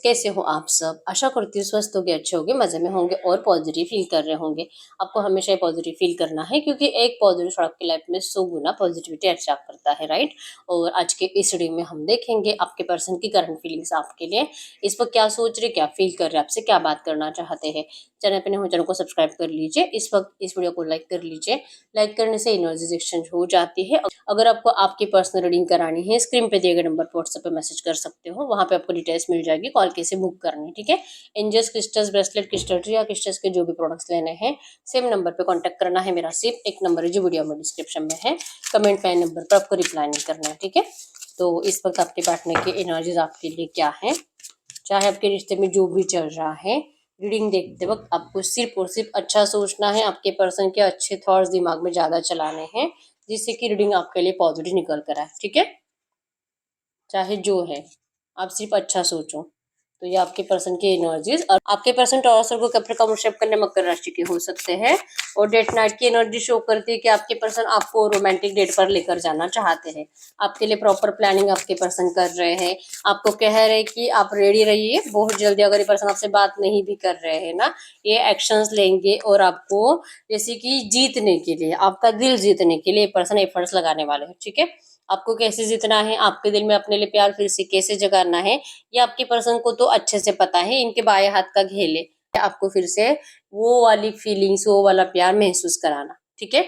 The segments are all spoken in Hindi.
कैसे हो आप सब? आशा करती हूँ स्वस्थ होंगे, अच्छे होंगे, मज़े में होंगे और पॉजिटिव फील कर रहे होंगे। आपको हमेशा ही पॉजिटिव फील करना है क्योंकि एक पॉजिटिव थॉट आपकी लाइफ में 100 गुना पॉजिटिविटी अट्रैक्ट करता है, राइट? और आज के इस वीडियो में हम देखेंगे आपके पर्सन की करंट फीलिंग्स आपके लिए। इस वक्त क्या सोच रहे, क्या फील कर रहे, आपसे क्या बात करना चाहते हैं। चैनल पे नए हो, चैनल को सब्सक्राइब कर लीजिए। इस वक्त इस वीडियो को लाइक कर लीजिए। लाइक करने से एनर्जीज एक्सचेंज हो जाती है। अगर आपको आपकी पर्सनल रीडिंग करानी है, स्क्रीन पे दिए गए नंबर पर व्हाट्सएप पे मैसेज कर सकते हो। वहाँ पे आपको डिटेल्स मिल जाएगी, कॉल कैसे बुक करनी है, ठीक है। एंजल्स, क्रिस्टल्स, ब्रेसलेट, क्रिस्टल या क्रिस्टल्स के जो भी प्रोडक्ट्स लेने हैं, सेम नंबर पे कांटेक्ट करना है। मेरा सिर्फ एक नंबर है जो वीडियो में डिस्क्रिप्शन में है। कमेंट में नंबर पर आपको रिप्लाई नहीं करना है, ठीक है। तो इस वक्त आपके पार्टनर की एनर्जीज आपके लिए क्या है, चाहे आपके रिश्ते में जो भी चल रहा है, रीडिंग देखते वक्त आपको सिर्फ और सिर्फ अच्छा सोचना है। आपके पर्सन के अच्छे थॉट्स दिमाग में ज्यादा चलाने हैं, जिससे कि रीडिंग आपके लिए पॉजिटिव निकल कर आए, ठीक है। चाहे जो है, आप सिर्फ अच्छा सोचो। तो ये आपके पर्सन की एनर्जीज। और आपके पर्सन टॉरस को कैप्रिकॉर्न शेप करने मकर राशि के हो सकते हैं। और डेट नाइट की एनर्जी शो करती है कि आपके पर्सन आपको रोमांटिक डेट पर लेकर जाना चाहते हैं। आपके लिए प्रॉपर प्लानिंग आपके पर्सन कर रहे हैं। आपको कह रहे हैं कि आप रेडी रहिए बहुत जल्दी। अगर ये पर्सन आपसे बात नहीं भी कर रहे हैं ना, ये एक्शंस लेंगे और आपको जैसे कि जीतने के लिए, आपका दिल जीतने के लिए पर्सन एफर्ट्स लगाने वाले हैं, ठीक है। आपको कैसे जीतना है, आपके दिल में अपने लिए प्यार फिर से कैसे जगाना है, ये आपके पर्सन को तो अच्छे से पता है। इनके बाएं हाथ का घेल है आपको फिर से वो वाली फीलिंग्स, वो वाला प्यार महसूस कराना, ठीक है।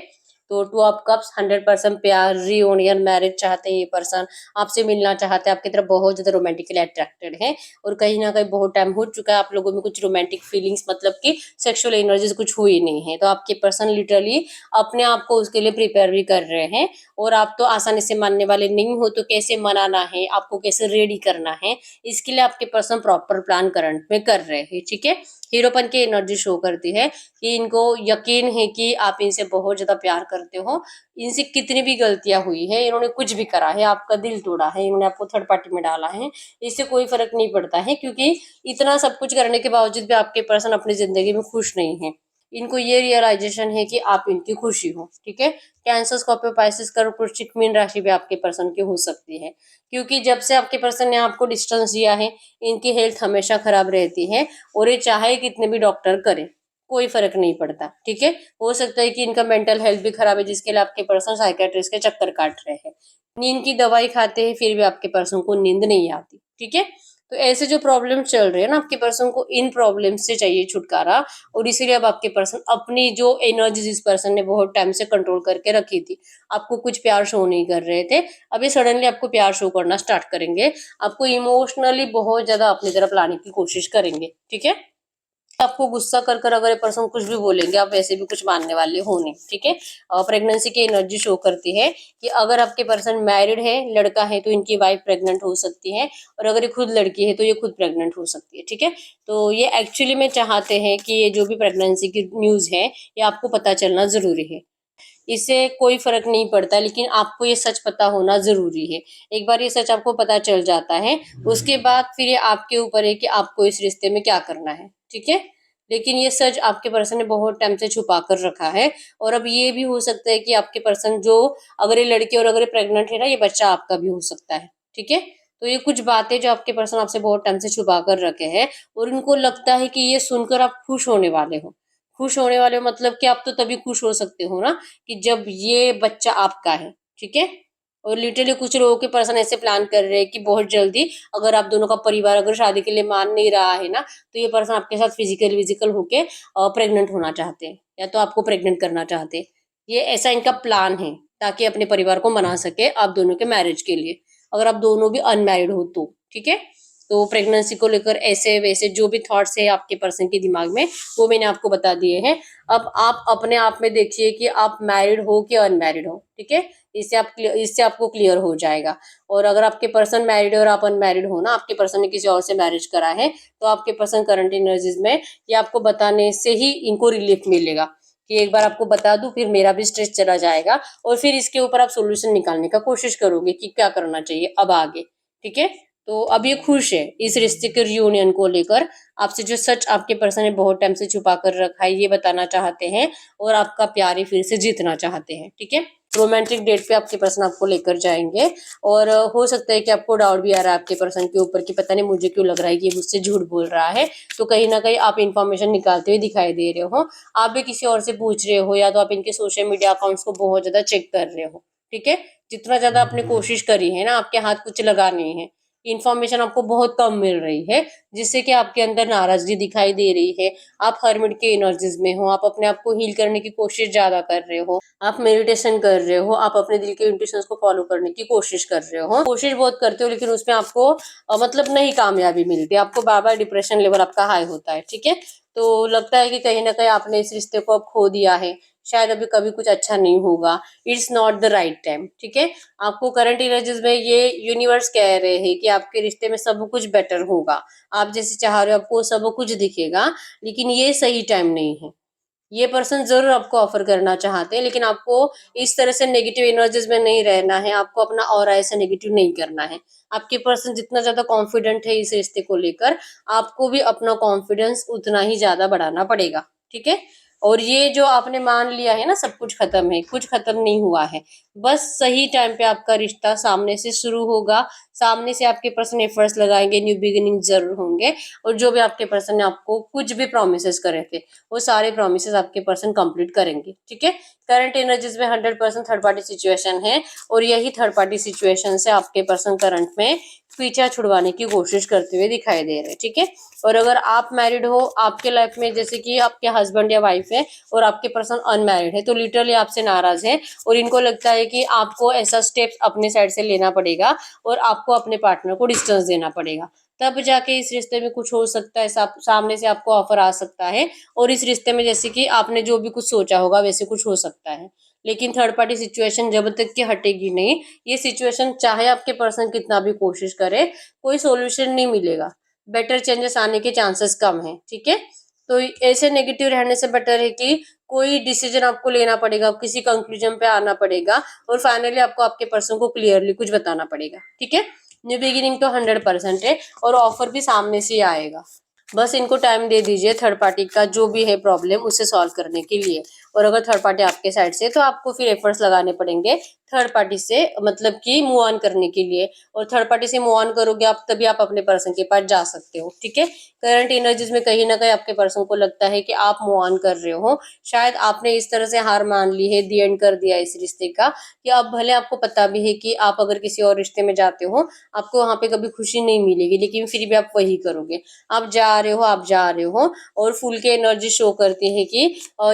तो 2 ऑफ कप्स 100% प्यार, रियूनियन, मैरिज चाहते हैं ये पर्सन। आपसे मिलना चाहते हैं, आपकी तरफ बहुत ज्यादा रोमांटिकली अट्रैक्टेड है। और कहीं ना कहीं बहुत टाइम हो चुका है आप लोगों में कुछ रोमांटिक फीलिंग्स, मतलब कि सेक्सुअल एनर्जीज कुछ हुई नहीं है। तो आपके पर्सन लिटरली अपने आप को उसके लिए प्रिपेयर भी कर रहे हैं। और आप तो आसानी से मानने वाले नहीं हो, तो कैसे मनाना है, आपको कैसे रेडी करना है, इसके लिए आपके पर्सन प्रॉपर प्लान करंट में कर रहे हैं, ठीक है। हीरोपन की एनर्जी शो करती है कि इनको यकीन है कि आप इनसे बहुत ज्यादा प्यार करते हो। इनसे कितनी भी गलतियां हुई है, इन्होंने कुछ भी करा है, आपका दिल तोड़ा है, इन्होंने आपको थर्ड पार्टी में डाला है, इससे कोई फर्क नहीं पड़ता है। क्योंकि इतना सब कुछ करने के बावजूद भी आपके पर्सन अपनी जिंदगी में खुश नहीं है। इनको ये रियलाइजेशन है कि आप इनकी खुशी हो, ठीक है। कैंसर, स्कॉर्पियो, पाइसेस, कर्क, वृश्चिक, मीन राशि भी आपके पर्सन की हो सकती है। क्योंकि जब से आपके पर्सन ने आपको डिस्टेंस दिया है, इनकी हेल्थ हमेशा खराब रहती है। और ये चाहे कितने भी डॉक्टर करें, कोई फर्क नहीं पड़ता, ठीक है। हो सकता है कि इनका मेंटल हेल्थ भी खराब है, जिसके लिए आपके पर्सन साइकेट्रिस्ट के चक्कर काट रहे हैं। नींद की दवाई खाते हैं फिर भी आपके पर्सन को नींद नहीं आती, ठीक है। तो ऐसे जो प्रॉब्लम चल रहे हैं ना, आपके पर्सन को इन प्रॉब्लम से चाहिए छुटकारा। और इसीलिए अब आपके पर्सन अपनी जो एनर्जी, जिस पर्सन ने बहुत टाइम से कंट्रोल करके रखी थी, आपको कुछ प्यार शो नहीं कर रहे थे, अभी सडनली आपको प्यार शो करना स्टार्ट करेंगे। आपको इमोशनली बहुत ज्यादा अपनी तरफ लाने की कोशिश करेंगे, ठीक है। आपको गुस्सा कर अगर ये पर्सन कुछ भी बोलेंगे, आप वैसे भी कुछ मानने वाले हो नहीं, ठीक है। प्रेगनेंसी की एनर्जी शो करती है कि अगर आपके पर्सन मैरिड है, लड़का है, तो इनकी वाइफ प्रेग्नेंट हो सकती है। और अगर ये खुद लड़की है तो ये खुद प्रेग्नेंट हो सकती है, ठीक है। तो ये एक्चुअली में चाहते हैं कि ये जो भी प्रेगनेंसी की न्यूज है, ये आपको पता चलना जरूरी है। इससे कोई फर्क नहीं पड़ता, लेकिन आपको ये सच पता होना जरूरी है। एक बार ये सच आपको पता चल जाता है, उसके बाद फिर ये आपके ऊपर है कि आपको इस रिश्ते में क्या करना है, ठीक है। लेकिन ये सच आपके पर्सन ने बहुत टाइम से छुपा कर रखा है। और अब ये भी हो सकता है कि आपके पर्सन जो, अगर ये लड़की और अगर ये प्रेग्नेंट है ना, ये बच्चा आपका भी हो सकता है, ठीक है। तो ये कुछ बातें जो आपके पर्सन आपसे बहुत टाइम से छुपा कर रखे हैं, और इनको लगता है कि ये सुनकर आप खुश होने वाले हो। खुश होने वाले हो मतलब कि आप तो तभी खुश हो सकते हो ना, कि जब ये बच्चा आपका है, ठीक है। और लिटरली कुछ लोगों के पर्सन ऐसे प्लान कर रहे हैं कि बहुत जल्दी, अगर आप दोनों का परिवार अगर शादी के लिए मान नहीं रहा है ना, तो ये पर्सन आपके साथ फिजिकल विजिकल होके प्रेग्नेंट होना चाहते हैं, या तो आपको प्रेग्नेंट करना चाहते हैं। ये ऐसा इनका प्लान है, ताकि अपने परिवार को मना सके आप दोनों के मैरिज के लिए, अगर आप दोनों भी अनमैरिड हो तो, ठीक है। तो प्रेगनेंसी को लेकर ऐसे वैसे जो भी थॉट्स है आपके पर्सन के दिमाग में, वो मैंने आपको बता दिए हैं। अब आप अपने आप में देखिए कि आप मैरिड हो कि अनमैरिड हो, ठीक है। इससे आपको क्लियर हो जाएगा। और अगर आपके पर्सन मैरिड है और आप अनमैरिड हो ना, आपके पर्सन ने किसी और से मैरिज करा है, तो आपके पर्सन करंट एनर्जीज में ये आपको बताने से ही इनको रिलीफ मिलेगा कि एक बार आपको बता दूं, फिर मेरा भी स्ट्रेस चला जाएगा। और फिर इसके ऊपर आप सोल्यूशन निकालने का कोशिश करोगे कि क्या करना चाहिए अब आगे, ठीक है। तो अब ये खुश है इस रिश्ते के रियूनियन को लेकर। आपसे जो सच आपके पर्सन ने बहुत टाइम से छुपा कर रखा है, ये बताना चाहते हैं। और आपका प्यार ही फिर से जीतना चाहते हैं, ठीक है। रोमांटिक डेट पे आपके पर्सन आपको लेकर जाएंगे। और हो सकता है कि आपको डाउट भी आ रहा है आपके पर्सन के ऊपर कि पता नहीं मुझे क्यों लग रहा है कि ये मुझसे झूठ बोल रहा है। तो कहीं ना कहीं आप इन्फॉर्मेशन निकालते हुए दिखाई दे रहे हो, आप भी किसी और से पूछ रहे हो, या तो आप इनके सोशल मीडिया अकाउंट्स को बहुत ज्यादा चेक कर रहे हो। ठीक है, जितना ज्यादा आपने कोशिश करी है ना, आपके हाथ कुछ लगा नहीं है, इन्फॉर्मेशन आपको बहुत कम मिल रही है, जिससे कि आपके अंदर नाराजगी दिखाई दे रही है। आप हर्मिट के एनर्जीज में हो, आप अपने आप को हील करने की कोशिश ज्यादा कर रहे हो, आप मेडिटेशन कर रहे हो, आप अपने दिल के इंट्यूशंस को फॉलो करने की कोशिश कर रहे हो, कोशिश बहुत करते हो, लेकिन उसमें आपको मतलब नहीं कामयाबी मिलती, आपको बार बार डिप्रेशन लेवल आपका हाई होता है। ठीक है, तो लगता है कि कहीं ना कहीं आपने इस रिश्ते को अब खो दिया है, शायद अभी कभी कुछ अच्छा नहीं होगा, it's not the right time. ठीक है, आपको करंट एनर्जीज में ये यूनिवर्स कह रहे हैं कि आपके रिश्ते में सब कुछ बेटर होगा, आप जैसे चाह रहे हो आपको सब कुछ दिखेगा, लेकिन ये सही टाइम नहीं है। ये पर्सन जरूर आपको ऑफर करना चाहते हैं, लेकिन आपको इस तरह से नेगेटिव एनर्जीज में नहीं रहना है, आपको अपना ऑरा ऐसे नेगेटिव नहीं करना है। आपके पर्सन जितना ज्यादा कॉन्फिडेंट है इस रिश्ते को लेकर, आपको भी अपना कॉन्फिडेंस उतना ही ज्यादा बढ़ाना पड़ेगा। ठीक है, और ये जो आपने मान लिया है ना सब कुछ खत्म है, कुछ खत्म नहीं हुआ है, बस सही टाइम पे आपका रिश्ता सामने से शुरू होगा, सामने से आपके पर्सन एफर्ट्स लगाएंगे, न्यू बिगिनिंग जरूर होंगे, और जो भी आपके पर्सन ने आपको कुछ भी प्रोमिस करे थे वो सारे प्रोमिस आपके पर्सन कंप्लीट करेंगे। ठीक है, करंट एनर्जीज में 100% थर्ड पार्टी सिचुएशन है, और यही थर्ड पार्टी सिचुएशन से आपके पर्सन करंट में पीछा छुड़वाने की कोशिश करते हुए दिखाई दे रहे हैं। ठीक है, और अगर आप मैरिड हो, आपके लाइफ में जैसे कि आपके हस्बैंड या वाइफ है और आपके पर्सन अनमैरिड है, तो लिटरली आपसे नाराज है, और इनको लगता है कि आपको ऐसा स्टेप अपने साइड से लेना पड़ेगा और आपको अपने पार्टनर को डिस्टेंस देना पड़ेगा, तब जाके इस रिश्ते में कुछ हो सकता है, सामने से आपको ऑफर आ सकता है, और इस रिश्ते में जैसे कि आपने जो भी कुछ सोचा होगा वैसे कुछ हो सकता है। लेकिन थर्ड पार्टी सिचुएशन जब तक की हटेगी नहीं, ये सिचुएशन चाहे आपके पर्सन कितना भी कोशिश करे, कोई सोल्यूशन नहीं मिलेगा, बेटर चेंजेस आने के चांसेस कम है। ठीक है, तो ऐसे नेगेटिव रहने से बेटर है कि कोई डिसीजन आपको लेना पड़ेगा, किसी कंक्लूजन पे आना पड़ेगा, और फाइनली आपको आपके पर्सन को क्लियरली कुछ बताना पड़ेगा। ठीक है, न्यू बिगिनिंग तो 100% है, और ऑफर भी सामने से ही आएगा, बस इनको टाइम दे दीजिए थर्ड पार्टी का जो भी है प्रॉब्लम उसे सॉल्व करने के लिए। और अगर थर्ड पार्टी आपके साइड से, तो आपको फिर एफर्ट्स लगाने पड़ेंगे थर्ड पार्टी से, मतलब कि मूव ऑन करने के लिए, और थर्ड पार्टी से मूव ऑन करोगे आप, तभी आप अपने पर्सन के पास जा सकते हो। ठीक है, करंट एनर्जीज में कहीं ना कहीं आपके पर्सन को लगता है कि आप मूव ऑन कर रहे हो, शायद आपने इस तरह से हार मान ली है, दी एंड कर दिया इस रिश्ते का, कि अब भले आपको पता भी है कि आप अगर किसी और रिश्ते में जाते हो आपको वहां पे कभी खुशी नहीं मिलेगी, लेकिन फिर भी आप वही करोगे, आप जा रहे हो, आप जा रहे हो, और फुल के एनर्जी शो करती है कि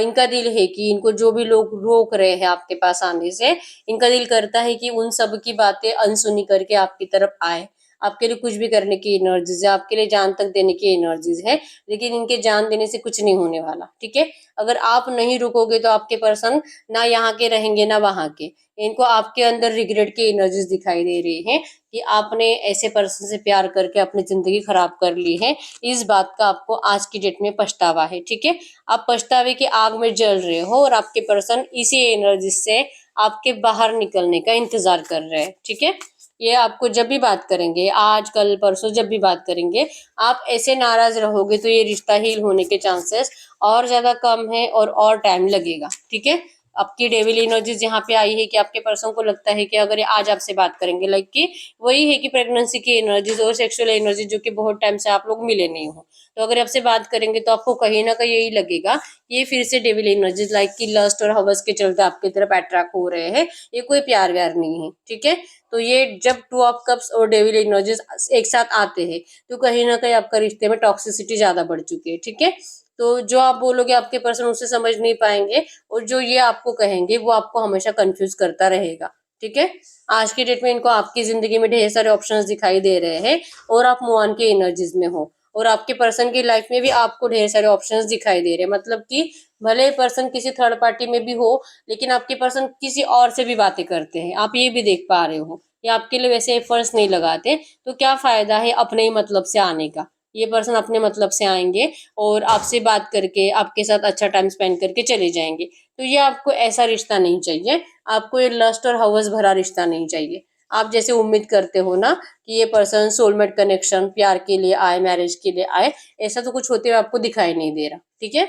इनका दिल है कि इनको जो भी लोग रोक रहे हैं आपके पास आने से, इनका दिल करता है कि उन सब की बातें अनसुनी करके आपकी तरफ आए, आपके लिए कुछ भी करने की एनर्जीज है, आपके लिए जान तक देने की एनर्जीज है, लेकिन इनके जान देने से कुछ नहीं होने वाला। ठीक है, अगर आप नहीं रुकोगे तो आपके पर्सन ना यहाँ के रहेंगे ना वहां के, इनको आपके अंदर रिग्रेट की एनर्जीज दिखाई दे रही है कि आपने ऐसे पर्सन से प्यार करके अपनी जिंदगी खराब कर ली है, इस बात का आपको आज की डेट में पछतावा है। ठीक है, आप पछतावे की आग में जल रहे हो, और आपके पर्सन इसी एनर्जी से आपके बाहर निकलने का इंतजार कर रहे हैं। ठीक है, ये आपको जब भी बात करेंगे, आज कल परसों जब भी बात करेंगे, आप ऐसे नाराज रहोगे तो ये रिश्ता हील होने के चांसेस और ज्यादा कम है, और टाइम लगेगा। ठीक है, आपकी डेविल एनर्जीज यहाँ पे आई है कि आपके पर्सन को लगता है कि अगर ये आज आपसे बात करेंगे, लाइक कि वही है कि प्रेगनेंसी की एनर्जीज और सेक्सुअल एनर्जी जो कि बहुत टाइम से आप लोग मिले नहीं हो, तो अगर आपसे बात करेंगे तो आपको कहीं ना कहीं यही लगेगा, ये फिर से डेविल एनर्जीज लाइक कि लस्ट और हवस के चलते आपकी तरफ अट्रैक्ट हो रहे हैं, ये कोई प्यार व्यार नहीं है। ठीक है, तो ये जब टू ऑफ कप्स और डेविल एनर्जीज एक साथ आते हैं, तो कहीं ना कहीं आपका रिश्ते में टॉक्सिसिटी ज्यादा बढ़ चुकी है। ठीक है, तो जो आप बोलोगे आपके पर्सन उसे समझ नहीं पाएंगे, और जो ये आपको कहेंगे वो आपको हमेशा कंफ्यूज करता रहेगा। ठीक है, आज की डेट में इनको आपकी जिंदगी में ढेर सारे ऑप्शंस दिखाई दे रहे हैं, और आप मूव ऑन के एनर्जीज में हो, और आपके पर्सन की लाइफ में भी आपको ढेर सारे ऑप्शंस दिखाई दे रहे हैं, मतलब कि भले पर्सन किसी थर्ड पार्टी में भी हो, लेकिन आपके पर्सन किसी और से भी बातें करते हैं, आप ये भी देख पा रहे हो, या आपके लिए वैसे एफर्ट्स नहीं लगाते, तो क्या फायदा है अपने ही मतलब से आने का। ये पर्सन अपने मतलब से आएंगे और आपसे बात करके आपके साथ अच्छा टाइम स्पेंड करके चले जाएंगे, तो ये आपको ऐसा रिश्ता नहीं चाहिए, आपको ये लस्ट और हवस भरा रिश्ता नहीं चाहिए। आप जैसे उम्मीद करते हो ना कि ये पर्सन सोलमेट कनेक्शन प्यार के लिए आए, मैरिज के लिए आए, ऐसा तो कुछ होते हुए आपको दिखाई नहीं दे रहा। ठीक है,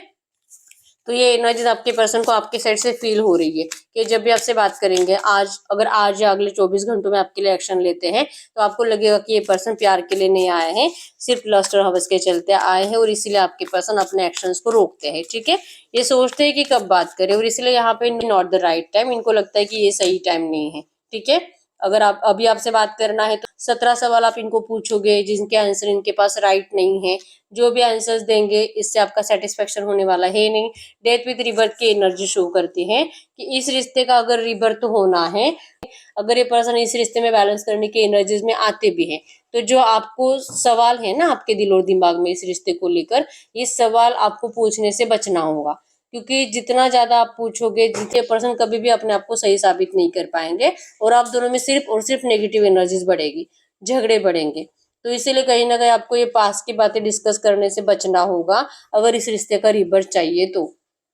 तो ये एनर्जीज आपके पर्सन को आपके साइड से फील हो रही है कि जब भी आपसे बात करेंगे, अगर आज या अगले 24 घंटों में आपके लिए एक्शन लेते हैं, तो आपको लगेगा कि ये पर्सन प्यार के लिए नहीं आए हैं, सिर्फ लस्ट और हवस के चलते आए हैं, और इसीलिए आपके पर्सन अपने एक्शंस को रोकते हैं। ठीक है, ये सोचते हैं कि कब बात करें, और इसलिए यहाँ पे नॉट द राइट टाइम, इनको लगता है कि ये सही टाइम नहीं है। ठीक है, अगर आप अभी आपसे बात करना है तो 17 सवाल आप इनको पूछोगे जिनके आंसर इनके पास राइट नहीं है। जो भी आंसर्स देंगे इससे आपका सेटिस्फेक्शन होने वाला है नहीं। डेथ विद रिबर्थ की एनर्जी शो करती है कि इस रिश्ते का अगर रिबर्थ होना है, अगर ये पर्सन इस रिश्ते में बैलेंस करने की एनर्जीज में आते भी हैं, तो जो आपको सवाल है ना आपके दिल और दिमाग में इस रिश्ते को लेकर, ये सवाल आपको पूछने से बचना होगा। क्योंकि जितना ज्यादा आप पूछोगे, जितने पर्सन कभी भी अपने आप को सही साबित नहीं कर पाएंगे, और आप दोनों में सिर्फ और सिर्फ नेगेटिव एनर्जीज बढ़ेगी, झगड़े बढ़ेंगे। तो इसीलिए कहीं ना कहीं आपको ये पास्ट की बातें डिस्कस करने से बचना होगा, अगर इस रिश्ते का रिबर्थ चाहिए तो।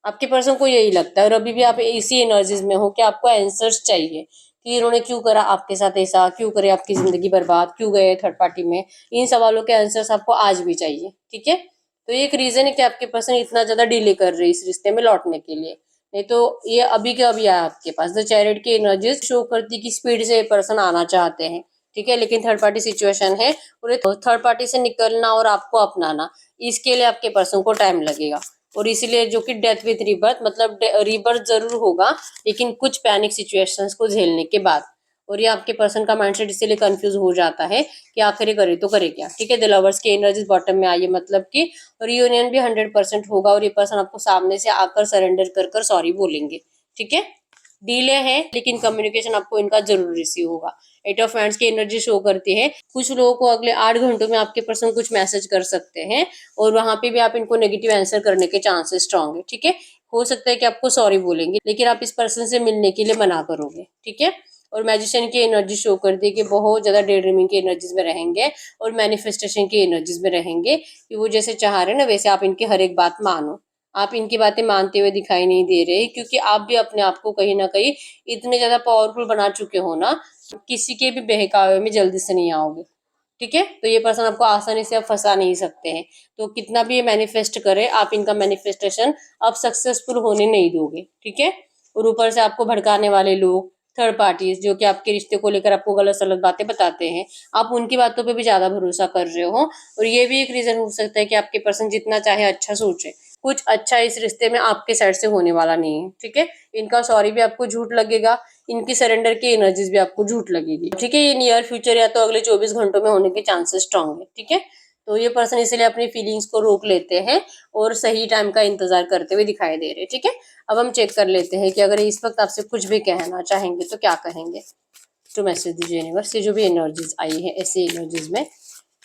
आपके पर्सन को यही लगता है, और अभी भी आप इसी एनर्जीज में हो कि आपको आंसर्स चाहिए कि इन्होंने क्यों करा आपके साथ ऐसा, क्यों करे आपकी जिंदगी बर्बाद, क्यों गए थर्ड पार्टी में। इन सवालों के आंसर्स आपको आज भी चाहिए। ठीक है, तो ये एक रीजन है कि आपके पर्सन इतना ज्यादा डिले कर रहे हैं इस रिश्ते में लौटने के लिए। नहीं तो ये अभी के अभी आया आपके पास। द चैरिट की एनर्जीज शो करती कि स्पीड से ये पर्सन आना चाहते हैं। ठीक है, लेकिन थर्ड पार्टी सिचुएशन है, और थर्ड पार्टी से निकलना और आपको अपनाना, इसके लिए आपके पर्सन को टाइम लगेगा। और इसीलिए जो कि डेथ विथ रिबर्थ, मतलब रिबर्थ जरूर होगा, लेकिन कुछ पैनिक सिचुएशंस को झेलने के बाद। और ये आपके पर्सन का माइंडसेट इसीलिए कंफ्यूज हो जाता है कि आखिर ये करे तो करे क्या। ठीक है, द लवर्स की एनर्जीज बॉटम में आई है, मतलब कि रियूनियन भी 100% होगा, और ये पर्सन आपको सामने से आकर सरेंडर कर कर सॉरी बोलेंगे। ठीक है, डिले है लेकिन कम्युनिकेशन आपको इनका जरूर रिसीव होगा। एट ऑफ हैंड्स की एनर्जी शो करती है, कुछ लोगों को अगले 8 घंटों में आपके पर्सन कुछ मैसेज कर सकते हैं, और वहां पे भी आप इनको नेगेटिव आंसर करने के चांसेस स्ट्रांग है। ठीक है, हो सकता है कि आपको सॉरी बोलेंगे, लेकिन आप इस पर्सन से मिलने के लिए मना करोगे। ठीक है, और मैजिशियन की एनर्जी शो करती है कि बहुत ज्यादा डे ड्रीमिंग की एनर्जीज में रहेंगे, और मैनिफेस्टेशन की एनर्जीज में रहेंगे, कि वो जैसे चाह रहे हैं ना वैसे आप इनकी हर एक बात मानो। आप इनकी बातें मानते हुए दिखाई नहीं दे रहे, क्योंकि आप भी अपने आप को कहीं ना कहीं इतने ज्यादा पावरफुल बना चुके हो ना, किसी के भी बहकावे में जल्दी से नहीं आओगे। ठीक है, तो ये पर्सन आपको आसानी से अब फंसा नहीं सकते हैं। तो कितना भी ये मैनिफेस्ट करे, आप इनका मैनिफेस्टेशन अब सक्सेसफुल होने नहीं दोगे। ठीक है, और ऊपर से आपको भड़काने वाले लोग, थर्ड पार्टीज, जो कि आपके रिश्ते को लेकर आपको गलत सलत बातें बताते हैं, आप उनकी बातों पे भी ज्यादा भरोसा कर रहे हो। और ये भी एक रीजन हो सकता है कि आपके पर्सन जितना चाहे अच्छा सोचे, कुछ अच्छा इस रिश्ते में आपके साइड से होने वाला नहीं है। ठीक है, इनका सॉरी भी आपको झूठ लगेगा, इनकी सरेंडर की एनर्जीज भी आपको झूठ लगेगी। ठीक है, ये नियर फ्यूचर या तो अगले 24 घंटों में होने के चांसेस स्ट्रांग है। ठीक है, तो ये पर्सन इसलिए अपनी फीलिंग्स को रोक लेते हैं और सही टाइम का इंतजार करते हुए दिखाई दे रहे हैं। ठीक है, अब हम चेक कर लेते हैं कि अगर इस वक्त आपसे कुछ भी कहना चाहेंगे तो क्या कहेंगे। तो मैसेज दीजिए यूनिवर्स, ये जो भी एनर्जीज आई है ऐसी एनर्जीज में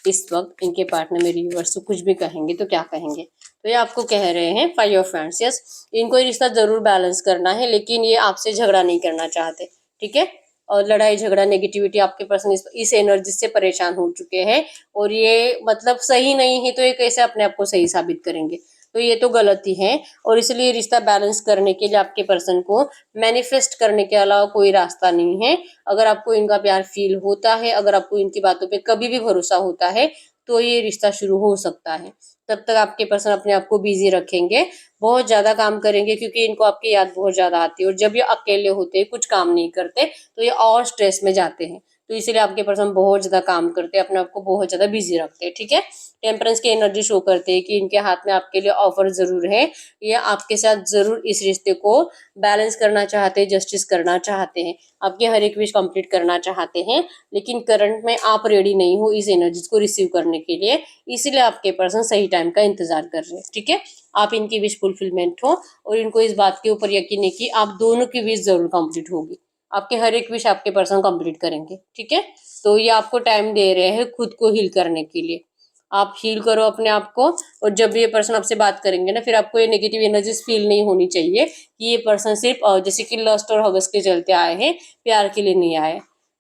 इस वक्त इनके पार्टनर मेरी यूनिवर्स से कुछ भी कहेंगे तो क्या कहेंगे। तो ये आपको कह रहे हैं 5 ऑफ हैंड्स। यस, इनको ये रिश्ता जरूर बैलेंस करना है, लेकिन ये आपसे झगड़ा नहीं करना चाहते। ठीक है, और लड़ाई झगड़ा नेगेटिविटी आपके पर्सन इस एनर्जी से परेशान हो चुके हैं, और ये मतलब सही नहीं है, तो ये कैसे अपने आप को सही साबित करेंगे। तो ये तो गलती है, और इसलिए रिश्ता बैलेंस करने के लिए आपके पर्सन को मैनिफेस्ट करने के अलावा कोई रास्ता नहीं है। अगर आपको इनका प्यार फील होता है, अगर आपको इनकी बातों पे कभी भी भरोसा होता है, तो ये रिश्ता शुरू हो सकता है। तब तक आपके पर्सन अपने आप को बिजी रखेंगे, बहुत ज्यादा काम करेंगे, क्योंकि इनको आपकी याद बहुत ज्यादा आती है, और जब ये अकेले होते हैं, कुछ काम नहीं करते, तो ये और स्ट्रेस में जाते हैं। तो इसीलिए आपके पर्सन बहुत ज्यादा काम करते हैं, अपने आप को बहुत ज्यादा बिजी रखते हैं। ठीक है, टेम्परेंस की एनर्जी शो करते हैं कि इनके हाथ में आपके लिए ऑफर जरूर है, ये आपके साथ जरूर इस रिश्ते को बैलेंस करना चाहते हैं, जस्टिस करना चाहते हैं, आपके हर एक विश कंप्लीट करना चाहते हैं, लेकिन करंट में आप रेडी नहीं हो इस एनर्जीज को रिसीव करने के लिए, इसीलिए आपके पर्सन सही टाइम का इंतजार कर रहे हैं। ठीक है, आप इनकी विश फुलफिलमेंट हो, और इनको इस बात के ऊपर यकीन है कि आप दोनों की विश जरूर कंप्लीट होगी। आपके हर एक विश आपके पर्सन कंप्लीट करेंगे। ठीक है, तो ये आपको टाइम दे रहे हैं खुद को हील करने के लिए। आप हील करो अपने आप को, और जब ये पर्सन आपसे बात करेंगे ना, फिर आपको ये नेगेटिव एनर्जीज फील नहीं होनी चाहिए कि ये पर्सन सिर्फ जैसे कि लस्ट और हवस के चलते आए हैं, प्यार के लिए नहीं आए।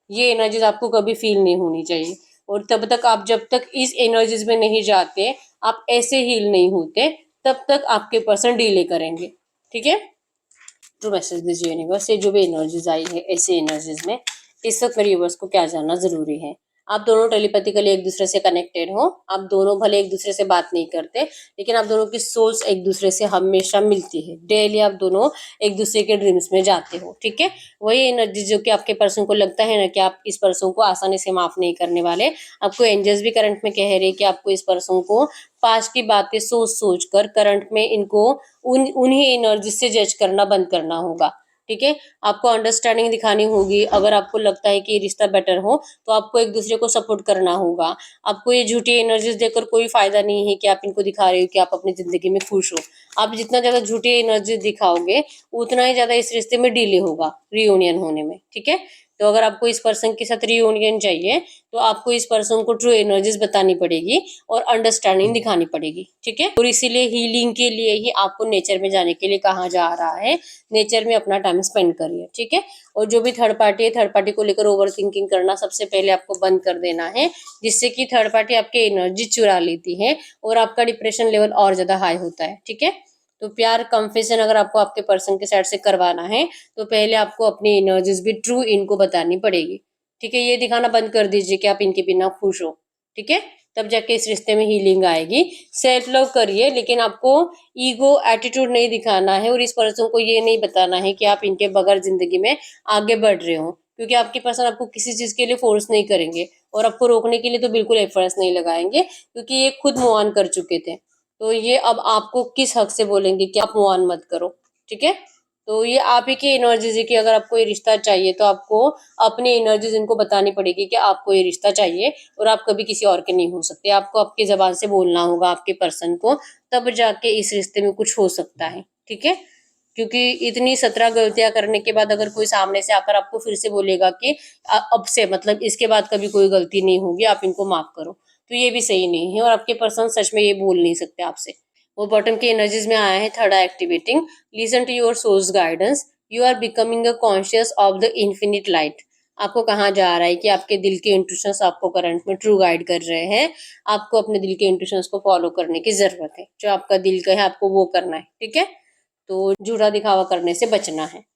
ये एनर्जीज आपको कभी फील नहीं होनी चाहिए, और तब तक आप जब तक इस एनर्जीज में नहीं जाते, आप ऐसे हील नहीं होते, तब तक आपके पर्सन डीले करेंगे। ठीक है, तो मैसेज दीजिए यूनिवर्स, ये जो भी एनर्जीज आई है ऐसे एनर्जीज में इस वक्त मेरे यूनिवर्स को क्या जानना जरूरी है। आप दोनों टेलीपैथिकली एक दूसरे से कनेक्टेड हो, आप दोनों भले एक दूसरे से बात नहीं करते, लेकिन आप दोनों की सोल्स एक दूसरे से हमेशा मिलती है। डेली आप दोनों एक दूसरे के ड्रीम्स में जाते हो, ठीक है। वही एनर्जी जो कि आपके पर्सन को लगता है ना कि आप इस पर्सन को आसानी से माफ नहीं करने वाले, आपको एंजल्स भी करंट में कह रहे कि आपको इस पर्सन को पास्ट की बातें सोच सोच कर करंट में इनको उन्हीं एनर्जी से जज करना बंद करना होगा, ठीक है। आपको अंडरस्टैंडिंग दिखानी होगी। अगर आपको लगता है कि ये रिश्ता बेटर हो तो आपको एक दूसरे को सपोर्ट करना होगा। आपको ये झूठी एनर्जीज देकर कोई फायदा नहीं है कि आप इनको दिखा रहे हो कि आप अपनी जिंदगी में खुश हो। आप जितना ज्यादा झूठी एनर्जी दिखाओगे उतना ही ज्यादा इस रिश्ते में डिले होगा रियूनियन होने में, ठीक है। तो अगर आपको इस पर्सन के साथ रियूनियन चाहिए तो आपको इस पर्सन को ट्रू एनर्जीज बतानी पड़ेगी और अंडरस्टैंडिंग दिखानी पड़ेगी, ठीक है। और इसीलिए हीलिंग के लिए ही आपको नेचर में जाने के लिए कहा जा रहा है। नेचर में अपना टाइम स्पेंड करिए, ठीक है। और जो भी थर्ड पार्टी है, थर्ड पार्टी को लेकर ओवर थिंकिंग करना सबसे पहले आपको बंद कर देना है, जिससे कि थर्ड पार्टी आपके एनर्जी चुरा लेती है और आपका डिप्रेशन लेवल और ज्यादा हाई होता है, ठीक है। तो प्यार कन्फेशन अगर आपको आपके पर्सन के साइड से करवाना है तो पहले आपको अपनी एनर्जीज भी ट्रू इनको बतानी पड़ेगी, ठीक है। ये दिखाना बंद कर दीजिए कि आप इनके बिना खुश हो, ठीक है। तब जाके इस रिश्ते में हीलिंग आएगी। सेल्फ लव करिए, लेकिन आपको ईगो एटीट्यूड नहीं दिखाना है और इस पर्सन को ये नहीं बताना है कि आप इनके बगैर जिंदगी में आगे बढ़ रहे हो, क्योंकि आपके पर्सन आपको किसी चीज के लिए फोर्स नहीं करेंगे और आपको रोकने के लिए तो बिल्कुल एफर्ट्स नहीं लगाएंगे, क्योंकि ये खुद मूव ऑन कर चुके थे। तो ये अब आपको किस हक से बोलेंगे कि आप मूव ऑन मत करो, ठीक है। तो ये आप ही की एनर्जीज है कि अगर आपको ये रिश्ता चाहिए तो आपको अपनी एनर्जीज इनको बतानी पड़ेगी कि आपको ये रिश्ता चाहिए और आप कभी किसी और के नहीं हो सकते। आपको आपकी जबान से बोलना होगा आपके पर्सन को, तब जाके इस रिश्ते में कुछ हो सकता है, ठीक है। क्योंकि इतनी 17 गलतियां करने के बाद अगर कोई सामने से आकर आपको फिर से बोलेगा कि अब से मतलब इसके बाद कभी कोई गलती नहीं होगी, आप इनको माफ करो, तो ये भी सही नहीं है और आपके पर्सन सच में ये बोल नहीं सकते आपसे। वो बॉटम की एनर्जीज में आया है third activating, listen to your source guidance, you are becoming a conscious of the infinite light. आपको कहा जा रहा है कि आपके दिल के इंट्यूशंस आपको करंट में ट्रू गाइड कर रहे हैं। आपको अपने दिल के इंट्यूशंस को फॉलो करने की जरूरत है। जो आपका दिल का है आपको वो करना है, ठीक है। तो झूठा दिखावा करने से बचना है।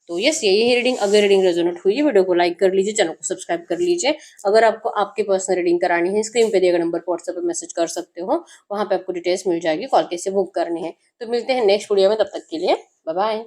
तो यस, यही रीडिंग। अगर रीडिंग रेजोनेट हुई है वीडियो को लाइक कर लीजिए, चैनल को सब्सक्राइब कर लीजिए। अगर आपको आपकी पर्सनल रीडिंग करानी है स्क्रीन पे दिए गए नंबर पर व्हाट्सएप पे मैसेज कर सकते हो, वहां पे आपको डिटेल्स मिल जाएगी, कॉल कैसे बुक करनी है। तो मिलते हैं नेक्स्ट वीडियो में, तब तक के लिए बाय बाय।